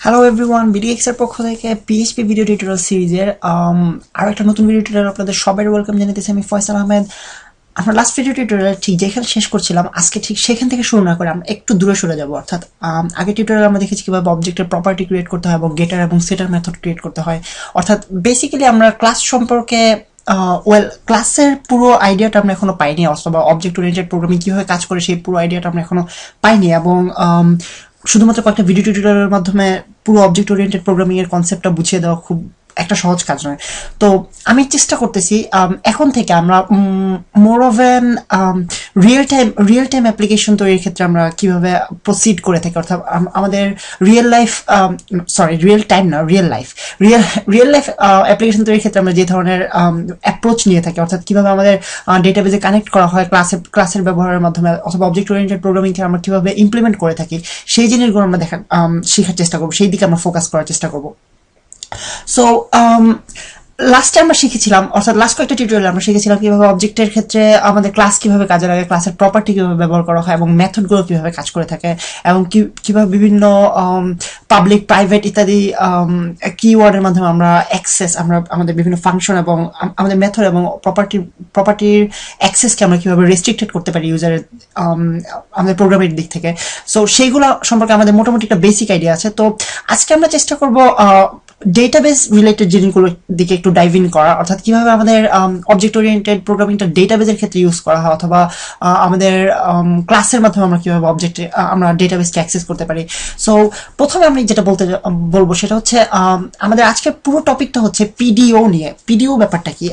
Hello everyone, BDX এর পক্ষ থেকে পিএইচপি ভিডিও টিউটোরিয়াল সিরিজের আরো একটা নতুন ভিডিও টিউটোরিয়াল আপনাদের সবাই ওয়েলকাম জানাতেছি। আমি ফয়সাল আহমেদ। আমরা লাস্ট ভিডিও টিউটোরিয়াল ঠিক যেখানে শেষ করছিলাম, আজকে ঠিক সেখান থেকে শুরু না করে আমরা একটু দূরে সরে যাব। অর্থাৎ আগে টিউটোরিয়াল আমরা দেখেছি কিভাবে অবজেক্টের প্রপার্টি ক্রিয়েট করতে হয় এবং গেটার এবং সেটার মেথড ক্রিয়েট করতে হয়। অর্থাৎ বেসিক্যালি আমরা ক্লাস সম্পর্কে ক্লাসের পুরো আইডিয়াটা আমরা এখনো পাইনি, অথবা অবজেক্ট ওরিয়েন্টেড প্রোগ্রামিং কিভাবে কাজ করে সেই পুরো আইডিয়াটা আমরা এখনো পাইনি, এবং শুধুমাত্র কয়েকটা ভিডিও টিউটোরিয়ালের মাধ্যমে পুরো অবজেক্ট ওরিয়েন্টেড প্রোগ্রামিং এর কনসেপ্টটা বুঝিয়ে দেওয়া খুব একটা সহজ কাজ নয়। তো আমি চেষ্টা করতেছি এখন থেকে আমরা more of N real time application তৈরির ক্ষেত্রে আমরা কিভাবে প্রসিড করে থাকি, অর্থাৎ আমাদের রিয়েল লাইফ অ্যাপ্লিকেশন তৈরির ক্ষেত্রে আমরা যে ধরনের অ্যাপ্রোচ নিয়ে থাকি, অর্থাৎ কিভাবে আমাদের ডেটাবেজে কানেক্ট করা হয় ক্লাসের ব্যবহারের মাধ্যমে, অথবা অবজেক্ট ওরিয়েন্টেড প্রোগ্রামিংকে আমরা কিভাবে ইমপ্লিমেন্ট করে থাকি, সেই জিনিসগুলো আমরা শেখার চেষ্টা করবো, সেই দিকে আমরা ফোকাস করার চেষ্টা করবো। সো লাস্টে আমরা শিখেছিলাম, অর্থাৎ লাস্ট কয়েকটা টিউটোরিয়াল আমরা শিখেছিলাম কিভাবে অবজেক্টের ক্ষেত্রে আমাদের ক্লাস কিভাবে কাজে লাগে, ক্লাসের প্রপার্টি কিভাবে ব্যবহার করা হয় এবং মেথডগুলো কিভাবে কাজ করে থাকে, এবং কিভাবে বিভিন্ন পাবলিক প্রাইভেট ইত্যাদি কিওয়ার্ডের মাধ্যমে আমরা আমাদের বিভিন্ন ফাংশন এবং আমাদের মেথড এবং প্রপার্টির অ্যাক্সেসকে আমরা কিভাবে রেস্ট্রিক্টেড করতে পারি ইউজারের আমাদের প্রোগ্রামের দিক থেকে। সো সেইগুলো সম্পর্কে আমাদের মোটামুটি একটা বেসিক আইডিয়া আছে। তো আজকে আমরা চেষ্টা করবো ডেটাবেস রিলেটেড জিনিসগুলোর দিকে একটু ডাইভ ইন করা, অর্থাৎ কিভাবে আমাদের অবজেক্ট ওরিয়েন্টেড প্রোগ্রামিংটা ডেটাবেসের ক্ষেত্রে ইউজ করা হয়, অথবা আমাদের ক্লাসের মাধ্যমে আমরা কিভাবে আমরা ডেটাবেসকে অ্যাক্সেস করতে পারি। সো প্রথমে আমি যেটা বলবো সেটা হচ্ছে আমাদের আজকের পুরো টপিকটা হচ্ছে পিডিও নিয়ে। পিডিও ব্যাপারটা কি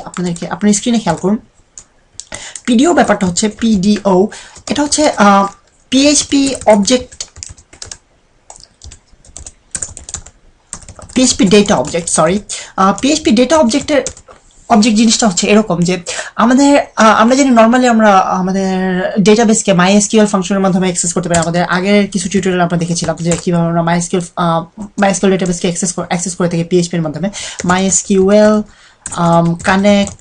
আপনার স্ক্রিনে খেয়াল করুন। পিডিও ব্যাপারটা হচ্ছে পিডিও, এটা হচ্ছে পিএইচপি ডেটা অবজেক্টের অবজেক্ট জিনিসটা হচ্ছে এরকম যে আমরা জানি নর্মালি আমরা আমাদের ডেটাবেসকে মাইএসকিউএল ফাংশনের মাধ্যমে অ্যাক্সেস করতে পারি। আমাদের আগের কিছু টিউটোরিয়াল আমরা দেখেছিলাম যে কিভাবে আমরা মাইএসকিউএল ডেটাবেসকে অ্যাক্সেস করে থাকি পিএইচপি এর মাধ্যমে। মাইএসকিউএল কানেক্ট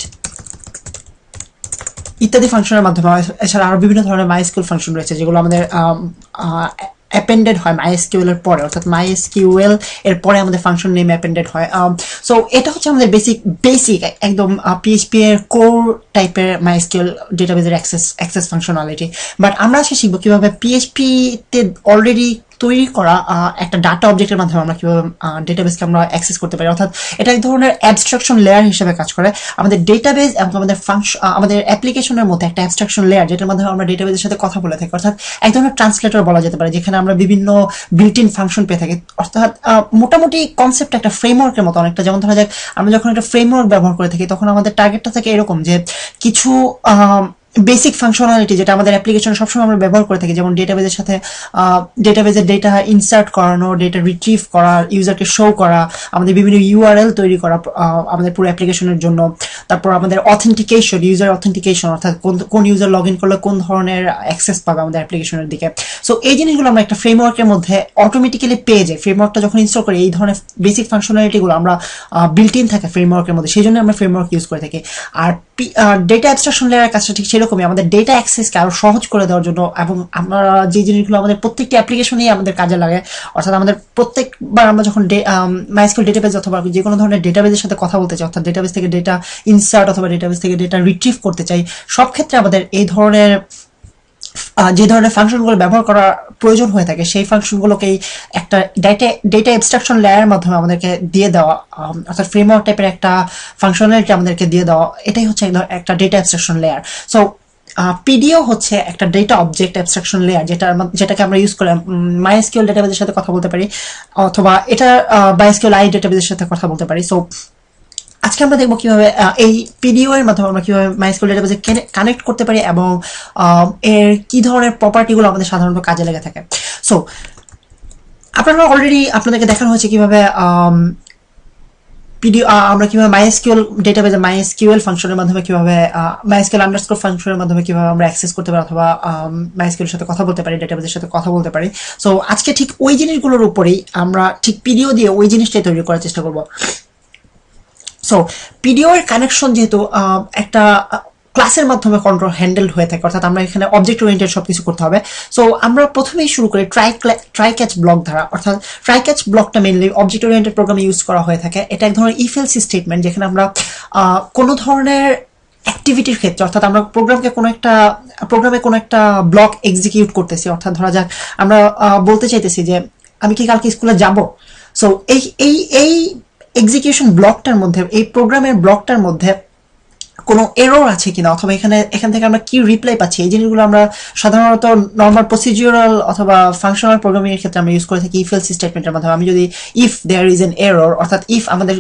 ইত্যাদি ফাংশনের মাধ্যমে। এছাড়া আরো বিভিন্ন ধরনের মাইএসকিউএল ফাংশন রয়েছে যেগুলো আমাদের অ্যাপেন্ডেড হয় মাইএসকিউএল এর পরে, অর্থাৎ মাইএসকিউএল এর পরে আমাদের ফাংশন নেম অ্যাপেন্ডেড হয়। সো এটা হচ্ছে আমাদের বেসিক একদম পিএইচপি এর কোর টাইপের মাইএসকিউএল ডেটাবেজের অ্যাক্সেস ফাংশনালিটি। বাট আমরা আজকে শিখবো কিভাবে পিএইচপি তে অলরেডি তৈরি করা একটা ডাটা অবজেক্টের মাধ্যমে আমরা কিভাবে ডেটাবেসকে আমরা অ্যাক্সেস করতে পারি, অর্থাৎ এটা এক ধরনের অ্যাবস্ট্রাকশন লেয়ার হিসেবে কাজ করে। আমাদের ডেটাবেস এবং আমাদের অ্যাপ্লিকেশনের মধ্যে একটা অ্যাবস্ট্রাকশন লেয়ার, যেটার মাধ্যমে আমরা ডেটাবেসের সাথে কথা বলে থাকি, অর্থাৎ এক ধরনের ট্রান্সলেটর বলা যেতে পারে, যেখানে আমরা বিভিন্ন বিল্ট ইন ফাংশন পেয়ে থাকি। অর্থাৎ মোটামুটি কনসেপ্ট একটা ফ্রেমওয়ার্কের মতো অনেকটা। যেমন ধরা যাক আমরা যখন একটা ফ্রেমওয়ার্ক ব্যবহার করে থাকি, তখন আমাদের টার্গেটটা থাকে এরকম যে কিছু বেসিক ফাংশনালিটি যেটা আমাদের অ্যাপ্লিকেশনে সবসময় আমরা ব্যবহার করে থাকি, যেমন ডেটাবেজের সাথে ডেটাবেজের ডেটা ইনসার্ট করানো, ডেটা রিট্রিভ করা, ইউজারকে শো করা, আমাদের বিভিন্ন ইউআরএল তৈরি করা আমাদের পুরো অ্যাপ্লিকেশনের জন্য, তারপর আমাদের ইউজার অথেন্টিকেশন, অর্থাৎ কোন ইউজার লগ ইন করলে কোন ধরনের অ্যাক্সেস পাবে আমাদের অ্যাপ্লিকেশনের দিকে। সো এই জিনিসগুলো আমরা একটা ফ্রেমওয়ার্কের মধ্যে অটোমেটিক্যালি পেয়ে যাই। ফ্রেমওয়ার্কটা যখন ইনস্টল করি, এই ধরনের বেসিক ফাংশনালিটিগুলো আমরা বিল্ট ইন থাকে ফ্রেমওয়ার্কের মধ্যে, সেই জন্য আমরা ফ্রেমওয়ার্ক ইউজ করে থাকি। আর ডেটা অ্যাবস্ট্রাকশন লেয়ারের কাজটা ঠিক সেরকমই, আমাদের ডেটা অ্যাক্সেসকে আরো সহজ করে দেওয়ার জন্য, এবং আমরা যে জিনিসগুলো আমাদের প্রত্যেকটি অ্যাপ্লিকেশনেই আমাদের কাজে লাগে, অর্থাৎ আমাদের প্রত্যেকবার আমরা যখন মাইএসকিউএল ডেটাবেস অথবা যে কোনো ধরনের ডেটাবেসের সাথে কথা বলতে চাই, অর্থাৎ ডেটাবেস থেকে ডেটা ইনসার্ট অথবা ডেটাবেস থেকে ডেটা রিট্রিভ করতে চাই, সব ক্ষেত্রে আমাদের এই ধরনের যে ধরনের ফাংশনগুলো ব্যবহার করার প্রয়োজন হয়ে থাকে, সেই ফাংশনগুলোকেই একটা ডেটা অ্যাবস্ট্রাকশন লেয়ারের মাধ্যমে আমাদেরকে দিয়ে দেওয়া, অর্থাৎ ফ্রেমওয়ার্ক টাইপের একটা ফাংশনালিটি আমাদেরকে দিয়ে দেওয়া, এটাই হচ্ছে একটা data abstraction layer. So PDO হচ্ছে একটা ডেটা অবজেক্ট অ্যাবস্ট্রাকশন লেয়ার, যেটাকে আমরা ইউজ করে মাইএসকিউএল ডেটাবেসের সাথে কথা বলতে পারি, অথবা এটা মাইএসকিউএল ডেটাবেসের সাথে কথা বলতে পারি। সো আজকে আমরা দেখবো কিভাবে এই পিডিও এর মাধ্যমে আমরা কিভাবে মাইএসকিউএল ডেটাবেসে কানেক্ট করতে পারি এবং এর কি ধরনের প্রপার্টিগুলো আমাদের সাধারণত কাজে লেগে থাকে। সো আপনাদেরকে দেখানো হয়েছে কিভাবে আমরা কিভাবে মাইএসকিউএল ডেটাবেসে মাইএসকিউএল ফাংশনের মাধ্যমে কিভাবে মাইএসকিউএল আন্ডারস্কোর ফাংশনের মাধ্যমে কিভাবে আমরা অ্যাক্সেস করতে পারি, অথবা মাইএসকিউএল এর সাথে কথা বলতে পারি, ডেটাবেসের সাথে কথা বলতে পারি। সো আজকে ঠিক ওই জিনিসগুলোর উপরেই আমরা ঠিক পিডিও দিয়ে ওই জিনিসটাই তৈরি করার চেষ্টা করবো। সো পিডিও এর কানেকশন যেহেতু একটা ক্লাসের মাধ্যমে কন্ট্রোল হ্যান্ডেল হয়ে থাকে, অর্থাৎ আমরা এখানে অবজেক্ট ওরিয়েন্টেড সবকিছু করতে হবে। সো আমরা প্রথমেই শুরু করি ট্রাই ক্যাচ ব্লক দ্বারা, অর্থাৎ ট্রাই ক্যাচ ব্লকটা মেইনলি অবজেক্ট ওরিয়েন্টেড প্রোগ্রামে ইউজ করা হয়ে থাকে। এটা এক ধরনের ইফ এলস স্টেটমেন্ট, যেখানে আমরা কোনো ধরনের অ্যাক্টিভিটির ক্ষেত্রে, অর্থাৎ আমরা প্রোগ্রামে কোনো একটা ব্লক এক্সিকিউট করতেছি, অর্থাৎ ধরা যাক আমরা বলতে চাইতেছি যে আমি কি কালকে স্কুলে যাব। সো এই এক্সিকিউশন ব্লকটার মধ্যে, এই প্রোগ্রামের ব্লকটার মধ্যে কোনো এরর আছে কিনা, অথবা এখান থেকে আমরা কি রিপ্লাই পাচ্ছি, এই জিনিসগুলো আমরা সাধারণত নর্মাল প্রসিডিউরাল অথবা ফাংশনাল প্রোগ্রামিং এর ক্ষেত্রে আমরা ইউজ করে থাকি ইফ এলস স্টেটমেন্টের মাধ্যমে। আমি যদি if there is an error, অর্থাৎ ইফ আমাদের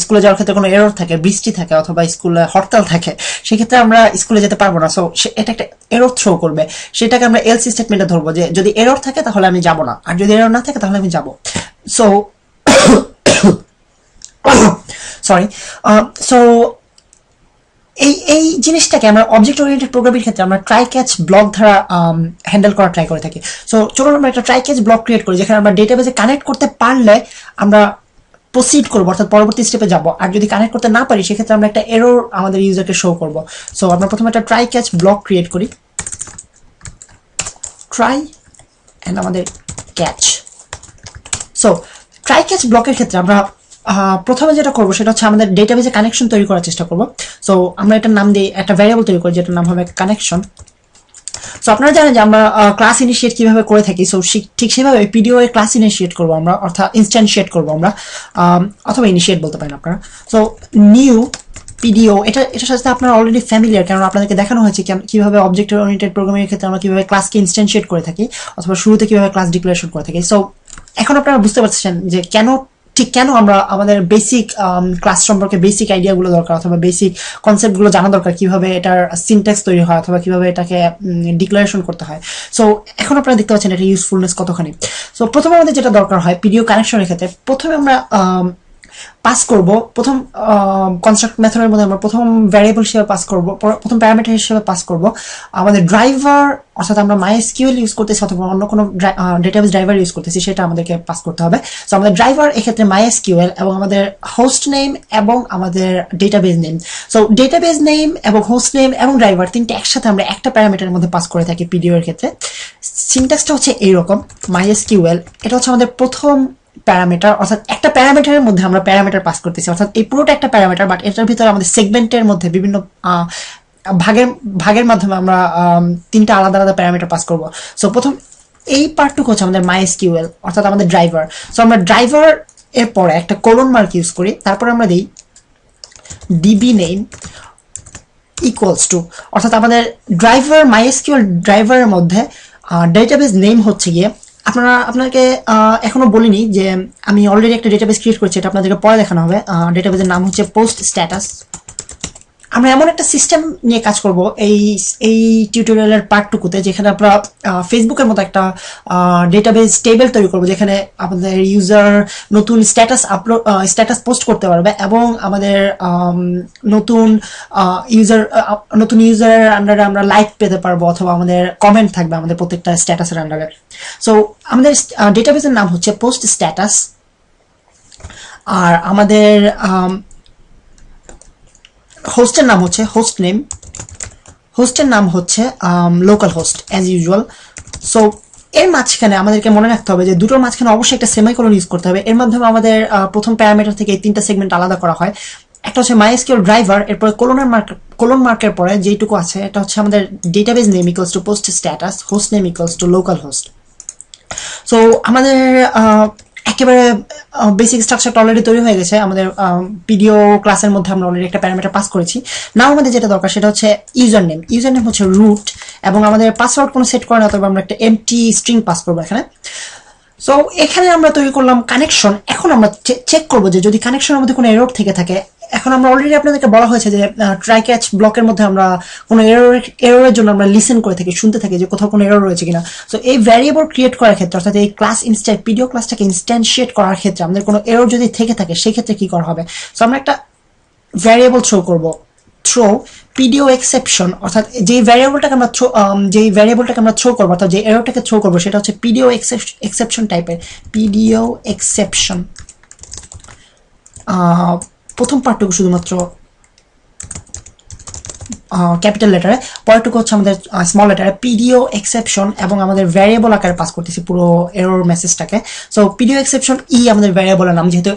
স্কুলে যাওয়ার ক্ষেত্রে কোনো এরর থাকে, বৃষ্টি থাকে অথবা স্কুলে হরতাল থাকে, সেক্ষেত্রে আমরা স্কুলে যেতে পারবো না। সো এটা একটা এরর থ্রো করবে, সেটাকে আমরা এলস স্টেটমেন্টে ধরবো যে যদি এরর থাকে তাহলে আমি যাব না, আর যদি এরর না থাকে তাহলে আমি যাব। সো সো এই জিনিসটাকে আমরা অবজেক্ট ওরিয়েন্টেড প্রোগ্রামিং ক্ষেত্রে আমরা ট্রাই ক্যাচ ব্লক দ্বারা হ্যান্ডেল করা ট্রাই করে থাকি। সো চলুন আমরা একটা ট্রাই ক্যাচ ব্লক ক্রিয়েট করি, যেখানে আমরা ডেটাবেসে কানেক্ট করতে পারলে আমরা প্রসিড করবো, অর্থাৎ পরবর্তী স্টেপে যাব, আর যদি কানেক্ট করতে না পারি সেক্ষেত্রে আমরা একটা এরর আমাদের ইউজারকে শো করবো। সো আমরা প্রথমে একটা ট্রাই ক্যাচ ব্লক ক্রিয়েট করি, ট্রাই এন্ড আমাদের ক্যাচ। সো ট্রাই ক্যাচ ব্লকের ক্ষেত্রে আমরা প্রথমে যেটা করবো সেটা হচ্ছে আমাদের ডেটাবেসে কানেকশন তৈরি করার চেষ্টা করবো। সো আমরা এটার নাম দিই, একটা ভ্যারিয়েবল তৈরি করি যেটার নাম হবে কানেকশন। সো আপনারা জানেন যে আমরা ক্লাস ইনিশিয়েট কিভাবে করে থাকি। সো ঠিক সেভাবে পিডিও এর ক্লাস ইনিশিয়েট করবো আমরা, অর্থাৎ ইনস্ট্যান্সিয়েট করবো আমরা, অথবা ইনিশিয়েট বলতে পারেন আপনারা। সো নিউ পিডিও, এটার সাথে আপনারা অলরেডি ফ্যামিলিয়ার, কারণ আপনাদেরকে দেখানো হয়েছে কিভাবে অবজেক্ট ওরিয়েন্টেড প্রোগ্রামিং এর ক্ষেত্রে আমরা কিভাবে ক্লাসকে ইনস্ট্যান্সিয়েট করে থাকি, অথবা শুরুতে কিভাবে ক্লাস ডিক্লারেশন করে থাকি। সো এখন আপনারা বুঝতে পারছেন যে কেন আমরা আমাদের বেসিক ক্লাস সম্পর্কে বেসিক আইডিয়াগুলো দরকার, অথবা বেসিক কনসেপ্টগুলো জানা দরকার, কিভাবে এটার সিনট্যাক্স তৈরি হয় অথবা কিভাবে এটাকে ডিক্লারেশন করতে হয়। সো এখন আপনারা দেখতে পাচ্ছেন এটা ইউজফুলনেস কতখানি। সো প্রথমে আমাদের যেটা দরকার হয় পিডিও কানেকশনের ক্ষেত্রে, প্রথমে আমরা পাস করব, প্রথম কনস্ট্রাক্ট মেথডের মধ্যে আমরা প্রথম ভ্যারিয়েবল হিসেবে পাস করব, প্রথম প্যারামিটার হিসেবে পাস করব আমাদের ড্রাইভার, অর্থাৎ আমরা MySQL ইউজ করতেছি অথবা অন্য কোনো ডেটাবেস ড্রাইভার ইউজ করতেছি, সেটা আমাদেরকে পাস করতে হবে। সো আমাদের ড্রাইভার এক্ষেত্রে MySQL, এবং আমাদের হোস্ট নেম এবং আমাদের database name. So database name এবং হোস্ট নেম এবং ড্রাইভার তিনটে একসাথে আমরা একটা প্যারামিটারের মধ্যে পাস করে থাকি পিডিও এর ক্ষেত্রে। সিনট্যাক্সটা হচ্ছে এইরকম, MySQL এটা হচ্ছে আমাদের প্রথম প্যারামিটার, অর্থাৎ একটা প্যারামিটারের মধ্যে আমরা প্যারামিটার পাস করতেছি, অর্থাৎ এই পুরোটা একটা প্যারামিটার, বাট এটার ভিতরে আমাদের সেগমেন্টের মধ্যে বিভিন্ন ভাগের মাধ্যমে আমরা তিনটা আলাদা আলাদা প্যারামিটার পাস করব। সো প্রথম এই পার্টটুকু হচ্ছে আমাদের MySQL, অর্থাৎ আমাদের ড্রাইভার। সো আমরা ড্রাইভার এর পরে একটা কোলন মার্ক ইউজ করি, তারপর আমরা দিই ডিবি নেম ইকুয়ালস টু, অর্থাৎ আমাদের ড্রাইভার MySQL ড্রাইভারের মধ্যে ডেটাবেস নেম হচ্ছে গিয়ে, আপনাকে এখনো বলিনি যে আমি অলরেডি একটা ডেটাবেস ক্রিয়েট করেছি, এটা আপনাদেরকে পরে দেখানো হবে। ডেটাবেসের নাম হচ্ছে পোস্ট স্ট্যাটাস। আমরা এমন একটা সিস্টেম নিয়ে কাজ করব এই টিউটোরিয়ালের পার্টটুকুতে, যেখানে আমরা ফেসবুকের মতো একটা ডেটাবেস টেবিল তৈরি করব, যেখানে আমাদের ইউজার নতুন স্ট্যাটাস পোস্ট করতে পারবে, এবং আমাদের নতুন ইউজারের আন্ডারে আমরা লাইক পেতে পারবো, অথবা আমাদের কমেন্ট থাকবে আমাদের প্রত্যেকটা স্ট্যাটাসের আন্ডারে। সো আমাদের ডেটাবেসের নাম হচ্ছে পোস্ট স্ট্যাটাস, আর আমাদের হোস্টের নাম হচ্ছে হোস্ট নেম, হোস্টের নাম হচ্ছে local host as usual. So এর মাঝখানে আমাদেরকে মনে রাখতে হবে যে দুটোর মাঝখানে অবশ্যই একটা সেমিকোলন ইউজ করতে হবে। এর মাধ্যমে আমাদের প্রথম প্যারামিটার থেকে এই তিনটা সেগমেন্ট আলাদা করা হয়। একটা হচ্ছে MySQL ড্রাইভার, এরপরে কোলন মার্কের পরে যেটুকু আছে এটা হচ্ছে আমাদের database name equals to post status, host name equals to local host. So আমাদের একেবারে বেসিক স্ট্রাকচারটা অলরেডি তৈরি হয়ে গেছে। আমাদের পিডিও ক্লাসের মধ্যে আমরা অলরেডি একটা প্যারামিটার পাস করেছি। নাও আমাদের যেটা দরকার সেটা হচ্ছে ইউজার নেম হচ্ছে রুট, এবং আমাদের পাসওয়ার্ড কোনো সেট করে না, তবে আমরা একটা এমটি স্ট্রিং পাস করবো এখানে। সো এখানে আমরা তৈরি করলাম কানেকশন। এখন আমরা চেক করবো যে যদি কানেকশনের মধ্যে কোনো এরর থেকে থাকে। এখন আমরা অলরেডি আপনাদেরকে বলা হয়েছে যে ট্রাই ক্যাচ ব্লকের মধ্যে আমরা কোনো এররের জন্য আমরা লিসেন করে থাকি, শুনতে থাকি যে কোথাও কোনো এরর রয়েছে কিনা। সো এই ভ্যারিয়েবল ক্রিয়েট করার ক্ষেত্রে, অর্থাৎ এই পিডিও ক্লাসটাকে ইনস্ট্যান্সিয়েট করার ক্ষেত্রে আমাদের কোনো এরর যদি থেকে থাকে সেক্ষেত্রে কি করা হবে। সো আমরা একটা ভ্যারিয়েবল থ্রো করবো, থ্রো পিডিও এক্সেপশন, অর্থাৎ যেই ভ্যারিয়েবলটাকে আমরা থ্রো করবো, অর্থাৎ যে এররটাকে থ্রো করবো সেটা হচ্ছে পিডিও এক্সেপশন টাইপের, পিডিও এক্সেপশন। প্রথম পার্টটুকু শুধুমাত্র ক্যাপিটাল লেটারে, পরেরটুকু হচ্ছে আমাদের স্মল লেটারে, পিডিও এক্সেপশন এবং আমাদের ভ্যারিয়েবল আকারে পাস করতেছি পুরো এরর মেসেজটাকে। সো পিডিও এক্সেপশন ই আমাদের ভ্যারিয়েবলের নাম, যেহেতু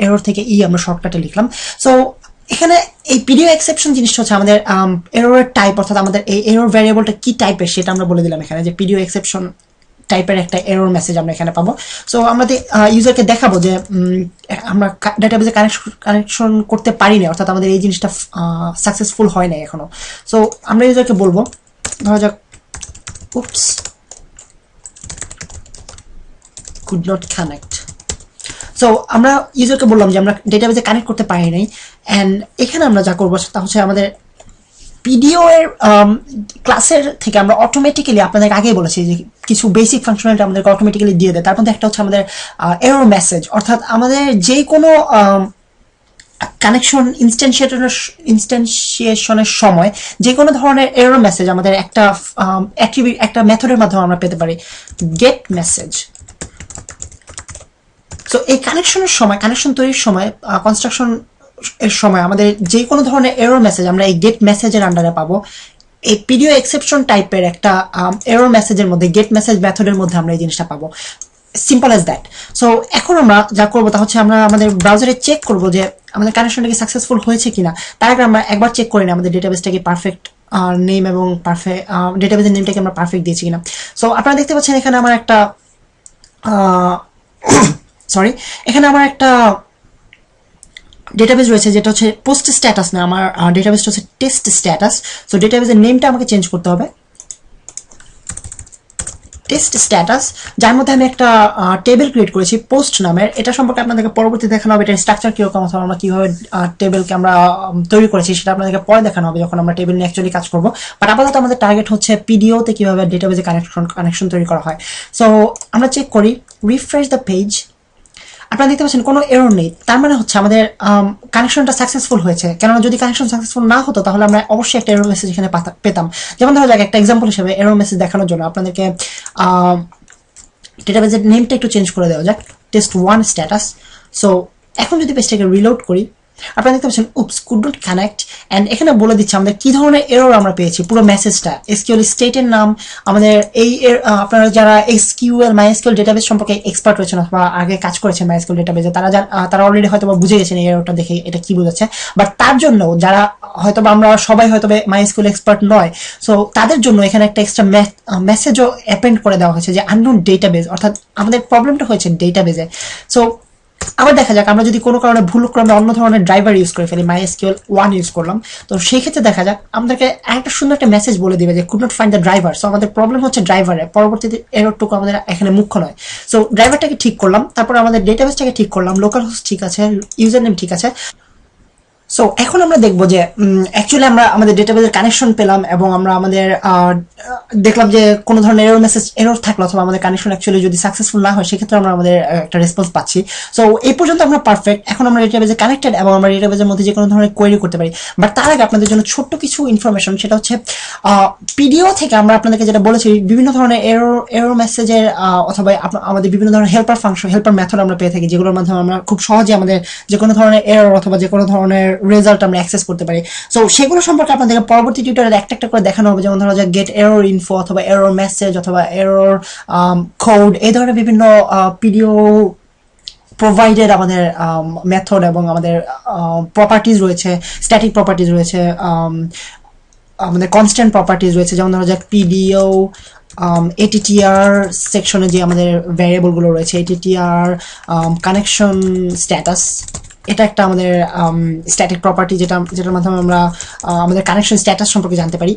এরর থেকে ই আমরা শর্টকাটে লিখলাম। সো এখানে এই পিডিও এক্সেপশন জিনিসটা হচ্ছে আমাদের এররের টাইপ, অর্থাৎ আমাদের এই এরর ভ্যারিয়েবলটা কি টাইপের সেটা আমরা বলে দিলাম এখানে, যে পিডিও এক্সেপশন টাইপের একটা এরর মেসেজ আমরা এখানে পাবো। সো আমরা ইউজারকে দেখাবো যে আমরা ডেটাবেজে কানেকশন করতে পারি না, অর্থাৎ আমাদের এই জিনিসটা সাকসেসফুল হয় না এখনো। সো আমরা ইউজারকে বলবো, ধরা যাক উপস কুড নট কানেক্ট। সো আমরা ইউজারকে বললাম যে আমরা ডেটাবেজে কানেক্ট করতে পারি নাই, অ্যান্ড এখানে আমরা যা করবো তা হচ্ছে আমাদের পিডিও এর ক্লাসের থেকে আমরা অটোমেটিক্যালি, আপনাদেরকে আগেই বলেছি যে কিছু বেসিক ফাংশনালিটি আমাদেরকে অটোমেটিক্যালি দিয়ে দেয়। তার মধ্যে একটা হচ্ছে আমাদের এরর মেসেজ, অর্থাৎ আমাদের যে কোনো কানেকশন ইনস্ট্যান্সিয়েশনের সময় যে কোনো ধরনের এরর মেসেজ আমাদের একটা মেথডের মাধ্যমে আমরা পেতে পারি, গেট মেসেজ। সো এই কানেকশনের সময়, কানেকশন তৈরির সময়, কনস্ট্রাকশন এর সময় আমাদের যে কোনো ধরনের এরর মেসেজ আমরা এই গেট মেসেজের আন্ডারে পাবো। এই পিডিও এক্সেপশন টাইপের একটা এরর মেসেজের মধ্যে, গেট মেসেজ মেথডের মধ্যে আমরা এই জিনিসটা পাবো। Simple as that. সো এখন আমরা যা করবো তা হচ্ছে আমরা আমাদের ব্রাউজারে চেক করবো যে আমাদের কানেকশনটা কি সাকসেসফুল হয়েছে কিনা। তার আগে আমরা একবার চেক করি না আমাদের ডেটাবেসটাকে পারফেক্ট নেম এবং পারফেক্ট ডেটাবেসের নেমটাকে আমরা পারফেক্ট দিয়েছি কিনা। সো আপনারা দেখতে পাচ্ছেন এখানে আমার একটা এখানে আমার একটা ডেটাবেস রয়েছে যেটা হচ্ছে পোস্ট স্ট্যাটাস না, আমার ডেটাবেসটা হচ্ছে টেস্ট স্ট্যাটাস। সো ডেটাবেসের নেমটা আমাকে চেঞ্জ করতে হবে, টেস্ট স্ট্যাটাস, যার মধ্যে আমি একটা টেবিল ক্রিয়েট করেছি পোস্ট নামের। এটা সম্পর্কে আপনাদেরকে পরবর্তী দেখানো হবে, এটার স্ট্রাকচার কিরকম, অথবা আমরা কিভাবে টেবিলকে আমরা তৈরি করেছি সেটা আপনাদেরকে পরে দেখানো হবে যখন আমরা টেবিল নিয়ে অ্যাকচুয়ালি কাজ করবো। বাট আপাতত আমাদের টার্গেট হচ্ছে পিডিওতে কিভাবে ডেটাবেসে কানেকশন তৈরি করা হয়। সো আমরা চেক করি, রিফ্রেশ দ্য পেজ। আপনারা দেখতে পাচ্ছেন কোনো এরর নেই, তার মানে হচ্ছে আমাদের কানেকশনটা সাকসেসফুল হয়েছে। কেননা যদি কানেকশন সাকসেসফুল না হতো তাহলে আমরা অবশ্যই একটা এরর মেসেজ এখানে পেতাম। যেমন ধরা যাক একটা এক্সাম্পল হিসেবে এরর মেসেজ দেখানোর জন্য আপনাদেরকে ডেটাবেসের নেমটা একটু চেঞ্জ করে দেওয়া যাক, test1 স্ট্যাটাস। সো এখন যদি পেজটাকে রিলোড করি, আপনারা দেখতে পাচ্ছেন উপস কুড নট কানেক্ট, অ্যান্ড এখানে বলে দিচ্ছে আমাদের কি ধরনের এরর আমরা পেয়েছি। পুরো মেসেজটা এসকিউএল স্টেটের নাম, আমাদের এই আপনারা যারা এসকিউএল মাইএসকিউএল ডেটাবেস সম্পর্কে এক্সপার্ট রয়েছেন অথবা আগে কাজ করেছেন মাইএসকিউএল ডেটাবেসে, তারা অলরেডি হয়তো বুঝে গেছেন এই এররটা দেখে এটা কি বোঝাচ্ছে। বাট তার জন্য যারা হয়তো আমরা সবাই হয়তো মাইএসকিউএল এক্সপার্ট নয়, সো তাদের জন্য এখানে একটা এক্সট্রা মেসেজও অ্যাপেন্ড করে দেওয়া হয়েছে যে আননোন ডেটাবেস, অর্থাৎ আমাদের প্রবলেমটা হয়েছে ডেটাবেসে। সো আবার দেখা যাক আমরা যদি কোনো কারণে ভুলক্রমে অন্য ধরনের ড্রাইভার ইউজ করে ফেলি, MySQL1 ইউজ করলাম, তো সেই ক্ষেত্রে দেখা যাক আমাদেরকে একটা সুন্দর একটা মেসেজ বলে দিবে যে could not find the driver. So আমাদের প্রবলেম হচ্ছে ড্রাইভারে, পরবর্তীতে এররটুকু আমাদের এখানে মুখ্য নয়। সো ড্রাইভারটাকে ঠিক করলাম, তারপর আমাদের ডেটাবেসটাকে ঠিক করলাম, লোকাল হোস্ট ঠিক আছে, ইউজার নেম ঠিক আছে। সো এখন আমরা দেখবো যে অ্যাকচুয়ালি আমরা আমাদের ডেটাবেসের কানেকশন পেলাম এবং আমরা আমাদের দেখলাম যে কোনো ধরনের এরর থাকলো অথবা আমাদের কানেকশন অ্যাকচুয়ালি যদি সাকসেসফুল না হয় সেক্ষেত্রে আমরা আমাদের একটা রেসপন্স পাচ্ছি। সো এই পর্যন্ত আমরা পারফেক্ট। এখন আমরা ডেটাবেসে কানেক্টেড এবং আমরা ডেটাবেসের মধ্যে যে কোনো ধরনের কোয়েরি করতে পারি। বাট তার আগে আপনাদের জন্য ছোট্ট কিছু ইনফরমেশন, সেটা হচ্ছে পিডিও থেকে আমরা আপনাদেরকে যেটা বলেছি বিভিন্ন ধরনের এরর মেসেজের অথবা আমাদের বিভিন্ন ধরনের হেল্পার মেথড আমরা পেয়ে থাকি, যেগুলোর মাধ্যমে আমরা খুব সহজে আমাদের যে কোনো ধরনের এরর অথবা যে কোনো ধরনের রেজাল্ট আমরা অ্যাক্সেস করতে পারি। সো সেগুলো সম্পর্কে আপনাদেরকে পরবর্তী টিউটোরিয়ালে একটা একটা করে দেখানো হবে। যেমন ধরা যাক গেট এরর ইনফো অথবা এরর মেসেজ অথবা এরর কোড, এই ধরনের বিভিন্ন পিডিও প্রোভাইডেড আমাদের মেথড এবং আমাদের প্রপার্টিজ রয়েছে, স্ট্যাটিক প্রপার্টিজ রয়েছে, আমাদের কনস্ট্যান্ট প্রপার্টিজ রয়েছে। যেমন ধরা যাক পিডিও ATTR সেকশনে যে আমাদের ভ্যারিয়েবলগুলো রয়েছে, ATTR কানেকশন স্ট্যাটাস, এটা একটা আমাদের স্ট্যাটিক প্রপার্টি যেটার মাধ্যমে আমরা আমাদের কানেকশন স্ট্যাটাস সম্পর্কে জানতে পারি।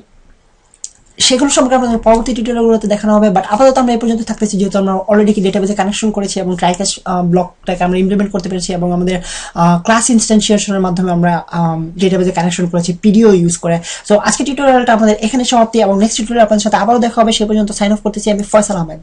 সেগুলো সম্পর্কে আমাদের পরবর্তী টিউটোরিয়ালগুলোতে দেখানো হবে। বাট আপাতত আমরা এই পর্যন্ত থাকতেছি, যেহেতু আমরা অলরেডি ডেটাবেসে কানেকশন করেছি এবং ট্রাইক্যাশ ব্লকটাকে আমরা ইমপ্লিমেন্ট করতে পেরেছি এবং আমাদের ক্লাস ইনস্ট্যান্সিয়েশনের মাধ্যমে আমরা ডেটাবেসে কানেকশন করেছি পিডিও ইউজ করে। সো আজকে টিউটোরিয়ালটা আমাদের এখানে সমাপ্তি এবং নেক্সট টিউটোরিয়াল আপনাদের সাথে আবারও দেখা হবে। সে পর্যন্ত সাইন অফ করতেছি আমি ফয়সাল আহমেদ।